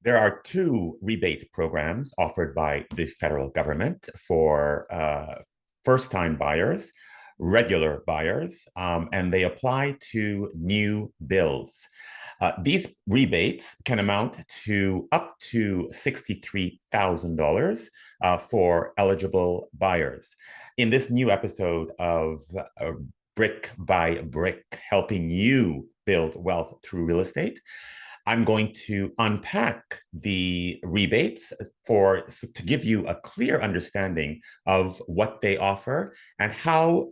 There are two rebate programs offered by the federal government for first-time buyers, regular buyers, and they apply to new builds. These rebates can amount to up to $63,000 for eligible buyers. In this new episode of Brick by Brick, helping you build wealth through real estate, I'm going to unpack the rebates to give you a clear understanding of what they offer and how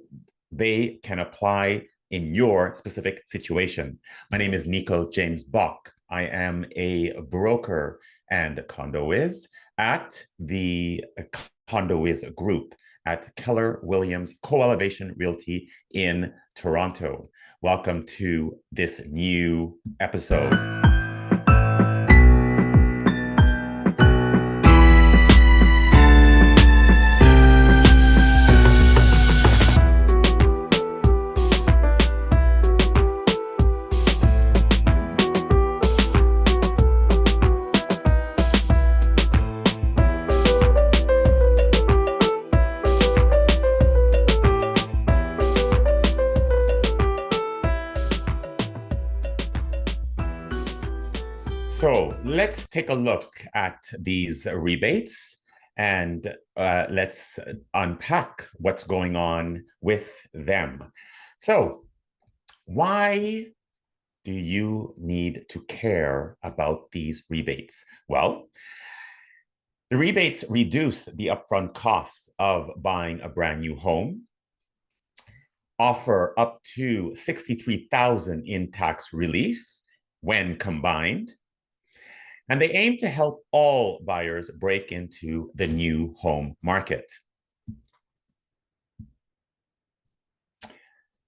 they can apply in your specific situation. My name is Nico James-Bock. I am a broker and CondoWiz at the CondoWiz group at Keller Williams Co-Elevation Realty in Toronto. Welcome to this new episode. So let's take a look at these rebates and let's unpack what's going on with them. So why do you need to care about these rebates? Well, the rebates reduce the upfront costs of buying a brand new home, offer up to $63,000 in tax relief when combined, and they aim to help all buyers break into the new home market.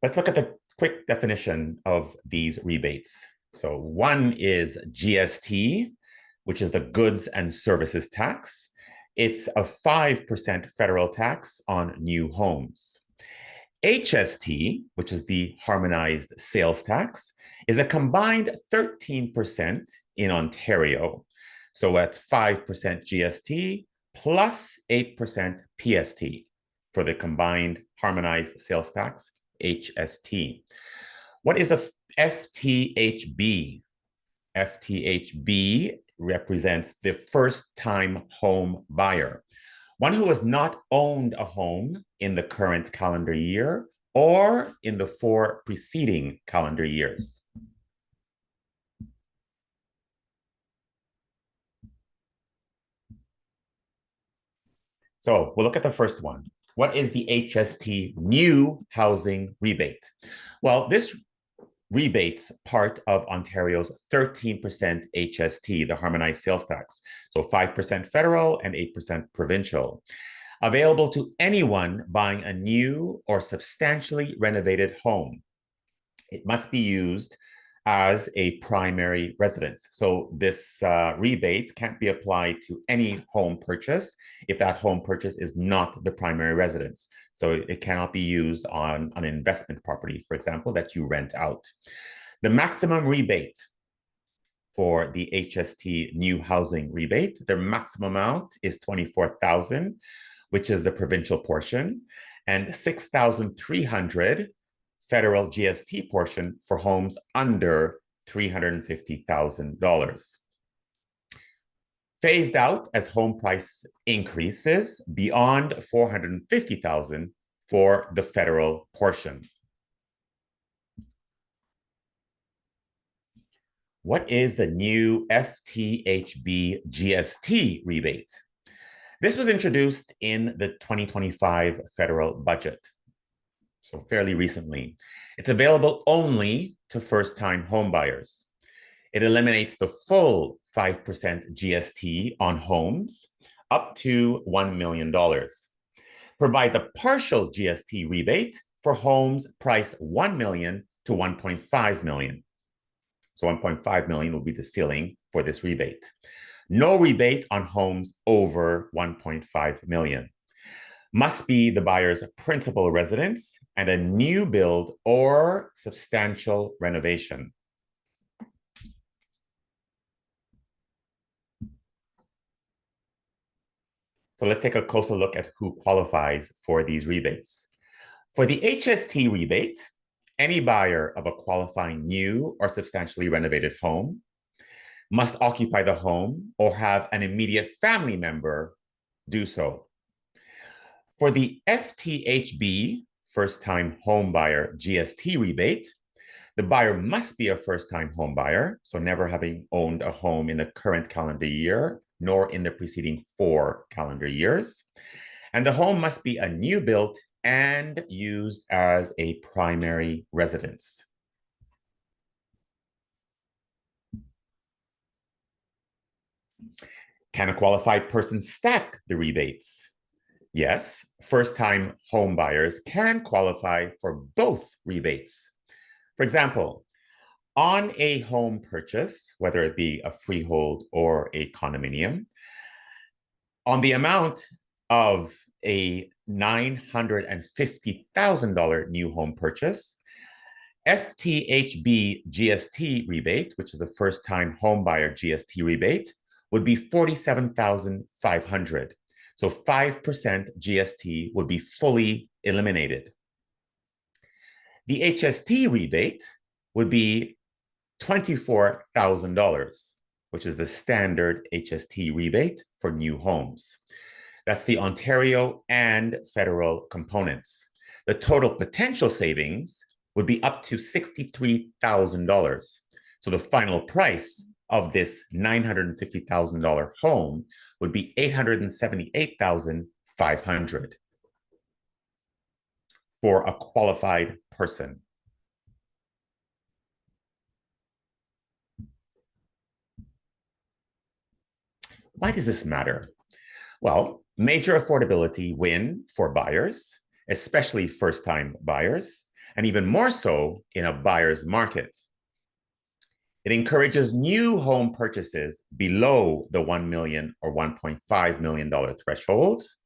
Let's look at the quick definition of these rebates. So one is GST, which is the goods and services tax. It's a 5% federal tax on new homes. HST, which is the harmonized sales tax, is a combined 13% in Ontario. So that's 5% GST plus 8% PST for the combined harmonized sales tax, HST. What is a FTHB? FTHB represents the first-time home buyer, one who has not owned a home in the current calendar year or in the 4 preceding calendar years. So we'll look at the first one. What is the HST New Housing Rebate? Well, this rebates part of Ontario's 13% HST, the harmonized sales tax. So 5% federal and 8% provincial. Available to anyone buying a new or substantially renovated home. It must be used as a primary residence. So this rebate can't be applied to any home purchase if that home purchase is not the primary residence. So it cannot be used on an investment property, for example, that you rent out. The maximum rebate for the HST New Housing Rebate, the maximum amount is $24,000, which is the provincial portion, and $6,300 federal GST portion for homes under $350,000. Phased out as home price increases beyond $450,000 for the federal portion. What is the new FTHB GST rebate? This was introduced in the 2025 federal budget, so fairly recently. It's available only to first-time homebuyers. It eliminates the full 5% GST on homes up to $1 million. Provides a partial GST rebate for homes priced $1 million to $1.5 million. So $1.5 million will be the ceiling for this rebate. No rebate on homes over $1.5 million. Must be the buyer's principal residence and a new build or substantial renovation. So let's take a closer look at who qualifies for these rebates. For the HST rebate, any buyer of a qualifying new or substantially renovated home must occupy the home or have an immediate family member do so. For the FTHB, first time home buyer GST rebate, the buyer must be a first time home buyer, so never having owned a home in the current calendar year, nor in the preceding 4 calendar years. And the home must be a new built and used as a primary residence. Can a qualified person stack the rebates? Yes, first-time home buyers can qualify for both rebates. For example, on a home purchase, whether it be a freehold or a condominium, on the amount of a $950,000 new home purchase, FTHB GST rebate, which is the first time homebuyer GST rebate, would be $47,500. So 5% GST would be fully eliminated. The HST rebate would be $24,000, which is the standard HST rebate for new homes. That's the Ontario and federal components. The total potential savings would be up to $63,000. So the final price of this $950,000 home would be $878,500 for a qualified person. Why does this matter? Well, major affordability win for buyers, especially first-time buyers, and even more so in a buyer's market. It encourages new home purchases below the $1 million or $1.5 million thresholds,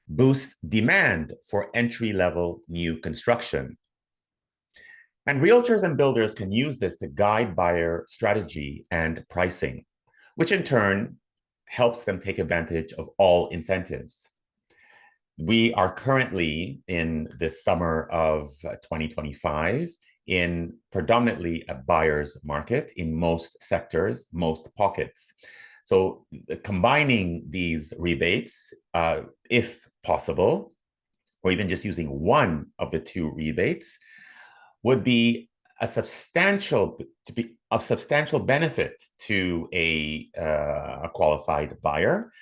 boosts demand for entry-level new construction. And realtors and builders can use this to guide buyer strategy and pricing, which in turn helps them take advantage of all incentives. We are currently in this summer of 2025 in predominantly a buyer's market in most sectors, most pockets. So combining these rebates, if possible, or even just using one of the two rebates, would be a substantial benefit to a qualified buyer,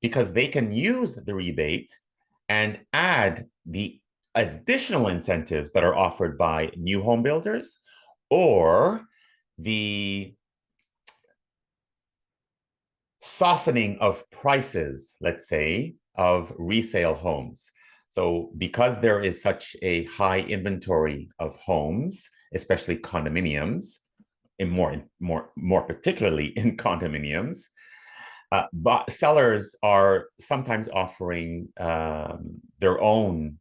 because they can use the rebate and add the additional incentives that are offered by new home builders or the softening of prices, let's say, of resale homes. So because there is such a high inventory of homes, especially condominiums, in more particularly in condominiums, but sellers are sometimes offering their own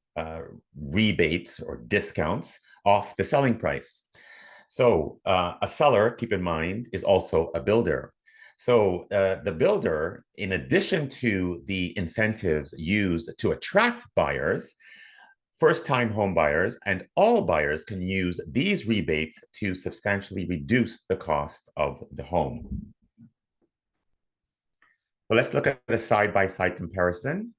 rebates or discounts off the selling price. So a seller, keep in mind, is also a builder. So the builder, in addition to the incentives used to attract buyers, first-time home buyers and all buyers can use these rebates to substantially reduce the cost of the home. So let's look at a side-by-side comparison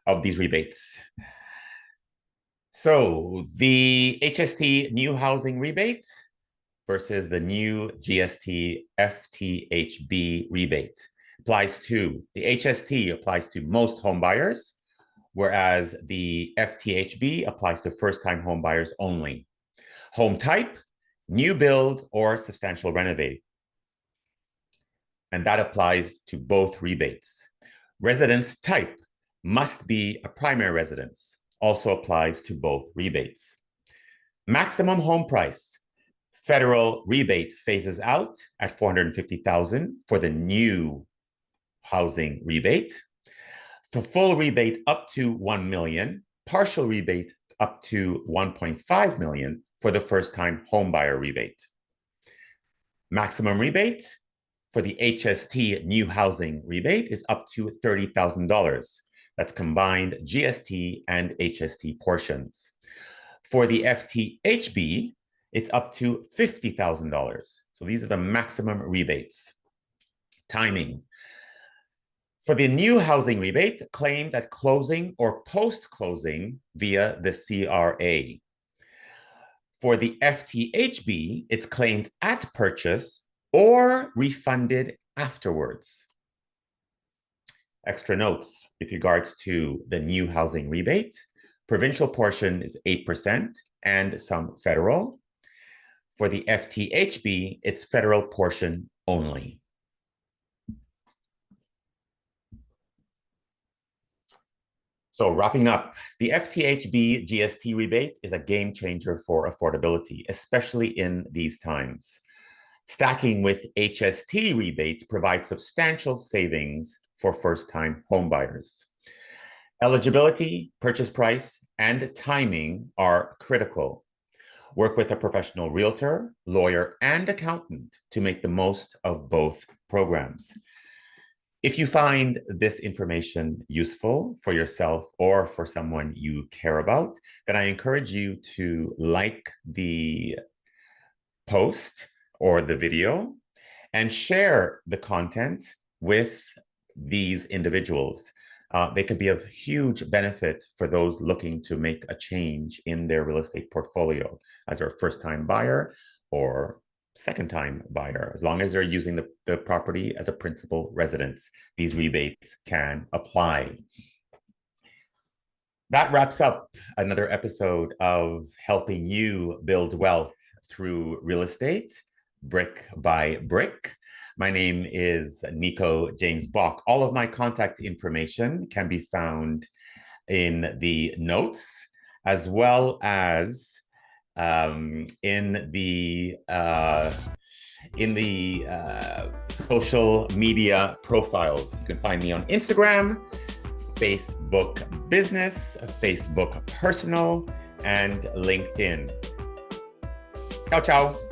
of these rebates. So the HST New Housing Rebate versus the new GST FTHB rebate applies to the HST applies to most home buyers, whereas the FTHB applies to first-time home buyers only. Home type, new build or substantial renovate. And that applies to both rebates. Residence type must be a primary residence, also applies to both rebates. Maximum home price, federal rebate phases out at $450,000 for the new housing rebate. For full rebate up to $1 million, partial rebate up to $1.5 million for the first-time homebuyer rebate. Maximum rebate for the HST New Housing Rebate is up to $30,000. That's combined GST and HST portions. For the FTHB, it's up to $50,000. So these are the maximum rebates. Timing. For the new housing rebate, claimed at closing or post-closing via the CRA. For the FTHB, it's claimed at purchase or refunded afterwards. Extra notes with regards to the new housing rebate. Provincial portion is 8% and some federal. For the FTHB, it's federal portion only. So wrapping up, the FTHB GST rebate is a game changer for affordability, especially in these times. Stacking with HST rebate provides substantial savings for first-time homebuyers. Eligibility, purchase price, and timing are critical. Work with a professional realtor, lawyer, and accountant to make the most of both programs. If you find this information useful for yourself or for someone you care about, then I encourage you to like the post or the video and share the content with these individuals. They could be of huge benefit for those looking to make a change in their real estate portfolio as a first-time buyer or second-time buyer. As long as they're using the property as a principal residence, these rebates can apply. That wraps up another episode of helping you build wealth through real estate, brick by brick. My name is Nico James-Bock. All of my contact information can be found in the notes, as well as in the social media profiles. You can find me on Instagram, Facebook Business, Facebook Personal, and LinkedIn. Ciao, ciao.